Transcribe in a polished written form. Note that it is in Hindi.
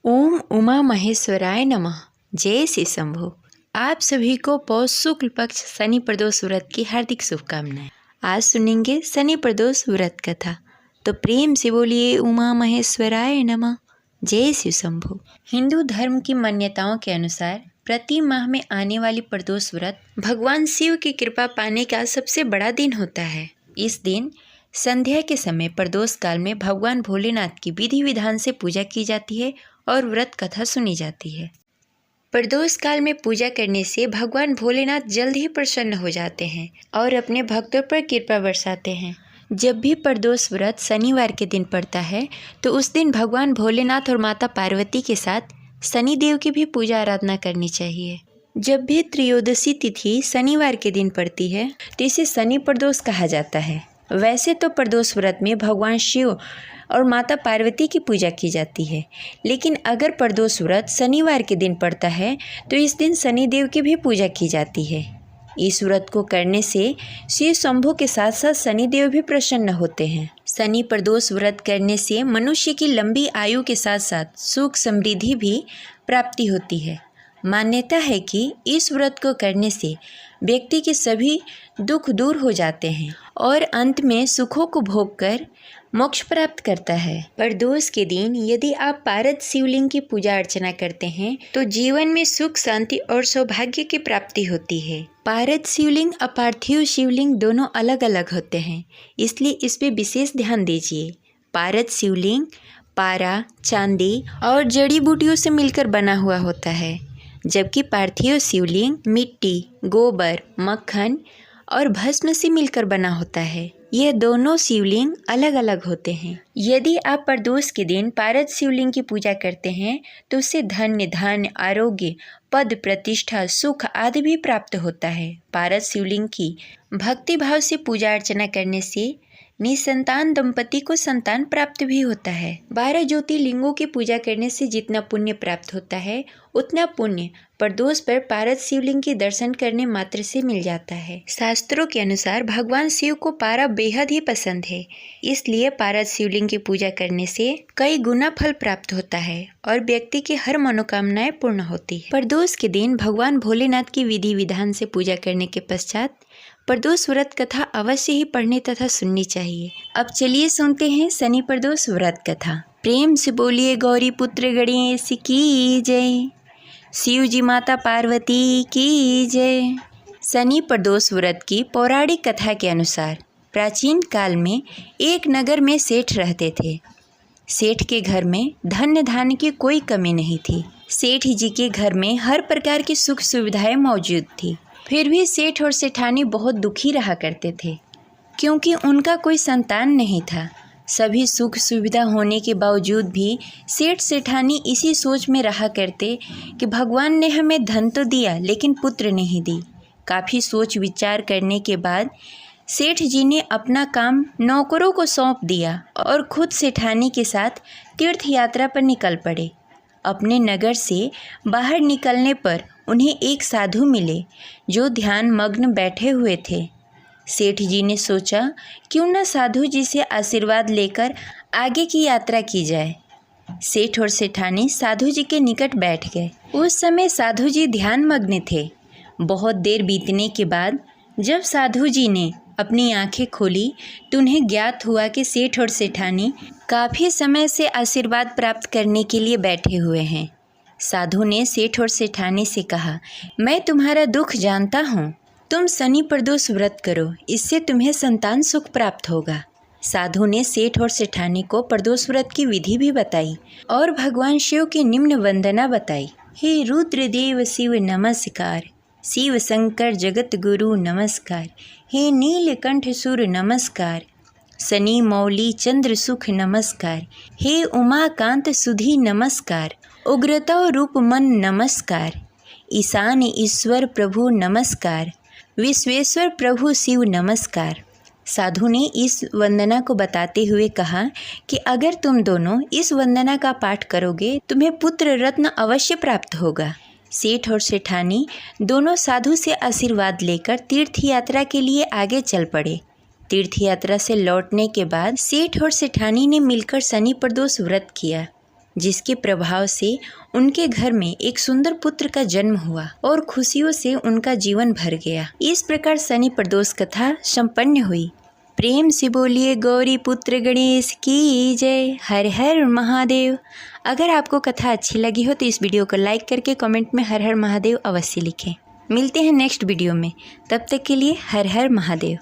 ओम उमा महेश्वराय नमः। जय श्री शंभु। आप सभी को पौष शुक्ल पक्ष शनि प्रदोष व्रत की हार्दिक शुभकामनाएं। आज सुनेंगे शनि प्रदोष व्रत कथा, तो प्रेम से बोलिए उमा महेश्वराय नमः। जय श्री शंभु। हिंदू धर्म की मान्यताओं के अनुसार प्रति माह में आने वाली प्रदोष व्रत भगवान शिव की कृपा पाने का सबसे बड़ा दिन होता है। इस दिन संध्या के समय प्रदोष काल में भगवान भोलेनाथ की विधि विधान से पूजा की जाती है और व्रत कथा सुनी जाती है। प्रदोष काल में पूजा करने से भगवान भोलेनाथ जल्द ही प्रसन्न हो जाते हैं और अपने भक्तों पर कृपा बरसाते हैं। जब भी प्रदोष व्रत शनिवार के दिन पड़ता है तो उस दिन भगवान भोलेनाथ और माता पार्वती के साथ शनि देव की भी पूजा आराधना करनी चाहिए। जब भी त्रयोदशी तिथि शनिवार के दिन पड़ती है तो इसे शनि प्रदोष कहा जाता है। वैसे तो प्रदोष व्रत में भगवान शिव और माता पार्वती की पूजा की जाती है, लेकिन अगर प्रदोष व्रत शनिवार के दिन पड़ता है तो इस दिन शनिदेव की भी पूजा की जाती है। इस व्रत को करने से शिव शंभु के साथ साथ शनिदेव भी प्रसन्न होते हैं। शनि प्रदोष व्रत करने से मनुष्य की लंबी आयु के साथ साथ सुख समृद्धि भी प्राप्ति होती है। मान्यता है कि इस व्रत को करने से व्यक्ति के सभी दुख दूर हो जाते हैं और अंत में सुखों को भोगकर मोक्ष प्राप्त करता है। प्रदोष के दिन यदि आप पारद शिवलिंग की पूजा अर्चना करते हैं तो जीवन में सुख शांति और सौभाग्य की प्राप्ति होती है। पारद शिवलिंग और पार्थिव शिवलिंग दोनों अलग अलग होते हैं, इसलिए इस पे विशेष ध्यान दीजिए। पारद शिवलिंग पारा, चांदी और जड़ी बूटियों से मिलकर बना हुआ होता है, जबकि पार्थिव शिवलिंग मिट्टी, गोबर, मक्खन और भस्म से मिलकर बना होता है। यह दोनों शिवलिंग अलग अलग होते हैं। यदि आप प्रदोष के दिन पारद शिवलिंग की पूजा करते हैं तो उससे धन्य, धान्य, आरोग्य, पद, प्रतिष्ठा, सुख आदि भी प्राप्त होता है। पारद शिवलिंग की भक्ति भाव से पूजा अर्चना करने से निसंतान दंपति को संतान प्राप्त भी होता है। 12 ज्योतिर्लिंगों की पूजा करने से जितना पुण्य प्राप्त होता है उतना पुण्य प्रदोष पर पारद शिवलिंग के दर्शन करने मात्र से मिल जाता है। शास्त्रों के अनुसार भगवान शिव को पारा बेहद ही पसंद है, इसलिए पारद शिवलिंग की पूजा करने से कई गुना फल प्राप्त होता है और व्यक्ति की हर मनोकामनाएं पूर्ण होती है। प्रदोष के दिन भगवान भोलेनाथ की विधि विधान से पूजा करने के पश्चात प्रदोष व्रत कथा अवश्य ही पढ़ने तथा सुननी चाहिए। अब चलिए सुनते हैं शनि प्रदोष व्रत कथा। प्रेम से बोलिए गौरी पुत्र गणेश की जय, शिव जी माता पार्वती की जय। शनि प्रदोष व्रत की पौराणिक कथा के अनुसार प्राचीन काल में एक नगर में सेठ रहते थे। सेठ के घर में धन्य धान्य की कोई कमी नहीं थी। सेठ जी के घर में हर प्रकार की सुख सुविधाएं मौजूद थी। फिर भी सेठ और सेठानी बहुत दुखी रहा करते थे, क्योंकि उनका कोई संतान नहीं था। सभी सुख सुविधा होने के बावजूद भी सेठ सेठानी इसी सोच में रहा करते कि भगवान ने हमें धन तो दिया लेकिन पुत्र नहीं दी। काफ़ी सोच विचार करने के बाद सेठ जी ने अपना काम नौकरों को सौंप दिया और खुद सेठानी के साथ तीर्थ यात्रा पर निकल पड़े। अपने नगर से बाहर निकलने पर उन्हें एक साधु मिले जो ध्यान मग्न बैठे हुए थे। सेठ जी ने सोचा क्यों न साधु जी से आशीर्वाद लेकर आगे की यात्रा की जाए। सेठ और सेठानी साधु जी के निकट बैठ गए। उस समय साधु जी ध्यान मग्न थे। बहुत देर बीतने के बाद जब साधु जी ने अपनी आंखें खोली तो उन्हें ज्ञात हुआ कि सेठ और सेठानी काफ़ी समय से आशीर्वाद प्राप्त करने के लिए बैठे हुए हैं। साधु ने सेठ और सेठानी से कहा, मैं तुम्हारा दुख जानता हूँ, तुम शनि प्रदोष व्रत करो, इससे तुम्हें संतान सुख प्राप्त होगा। साधु ने सेठ और सेठानी को प्रदोष व्रत की विधि भी बताई और भगवान शिव की निम्न वंदना बताई। हे रुद्रदेव शिव नमस्कार, शिव शंकर जगत गुरु नमस्कार, हे नीलकंठ सुर नमस्कार, शनि मौली चंद्र सुख नमस्कार, हे उमाकांत सुधी नमस्कार, उग्रता रूप मन नमस्कार, ईशान ईश्वर प्रभु नमस्कार, विश्वेश्वर प्रभु शिव नमस्कार। साधु ने इस वंदना को बताते हुए कहा कि अगर तुम दोनों इस वंदना का पाठ करोगे तुम्हें पुत्र रत्न अवश्य प्राप्त होगा। सेठ और सेठानी दोनों साधु से आशीर्वाद लेकर तीर्थ यात्रा के लिए आगे चल पड़े। तीर्थ यात्रा से लौटने के बाद सेठ और सेठानी ने मिलकर शनि प्रदोष व्रत किया। जिसके प्रभाव से उनके घर में एक सुंदर पुत्र का जन्म हुआ और खुशियों से उनका जीवन भर गया। इस प्रकार शनि प्रदोष कथा संपन्न हुई। प्रेम से बोलिए गौरी पुत्र गणेश की जय। हर हर महादेव। अगर आपको कथा अच्छी लगी हो तो इस वीडियो को लाइक करके कमेंट में हर हर महादेव अवश्य लिखें। मिलते हैं नेक्स्ट वीडियो में, तब तक के लिए हर हर महादेव।